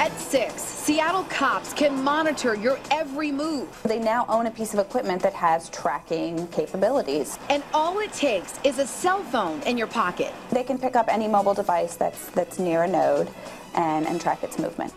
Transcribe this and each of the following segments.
At 6, Seattle cops can monitor your every move. They now own a piece of equipment that has tracking capabilities. And all it takes is a cell phone in your pocket. They can pick up any mobile device that's near a node and track its movement.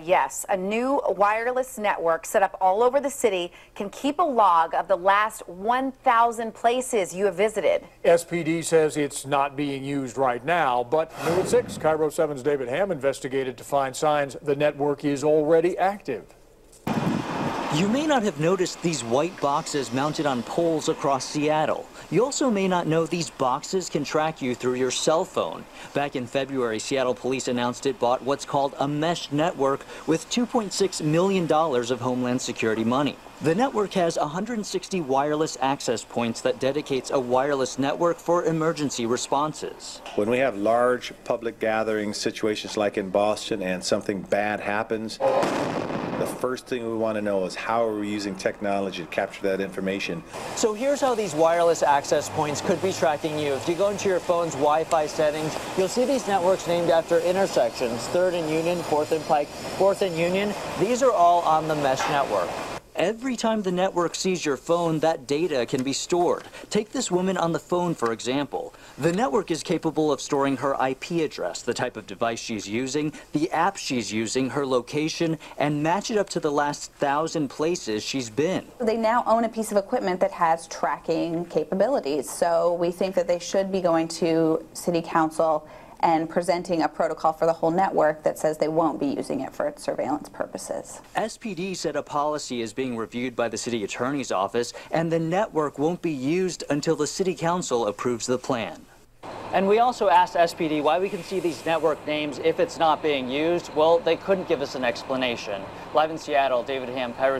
Yes, a new wireless network set up all over the city can keep a log of the last 1,000 places you have visited. SPD says it's not being used right now, but new at 6, Cairo 7's David Ham investigated to find signs the network is already active. You may not have noticed these white boxes mounted on poles across Seattle. You also may not know these boxes can track you through your cell phone. Back in February, Seattle police announced it bought what's called a mesh network with $2.6 million of Homeland Security money. The network has 160 wireless access points that dedicates a wireless network for emergency responses. When we have large public gatherings, situations like in Boston, and something bad happens, the first thing we want to know is how are we using technology to capture that information. So here's how these wireless access points could be tracking you. If you go into your phone's Wi-Fi settings, you'll see these networks named after intersections. 3rd and Union, 4th and Pike, 4th and Union. These are all on the mesh network. Every time the network sees your phone, that data can be stored. Take this woman on the phone, for example. The network is capable of storing her IP address, the type of device she's using, the app she's using, her location, and match it up to the last 1,000 places she's been. They now own a piece of equipment that has tracking capabilities, so we think that they should be going to City Council and presenting a protocol for the whole network that says they won't be using it for its surveillance purposes. SPD said a policy is being reviewed by the city attorney's office, and the network won't be used until the city council approves the plan. And we also asked SPD why we can see these network names if it's not being used. Well, they couldn't give us an explanation. Live in Seattle, David Ham, Cairo.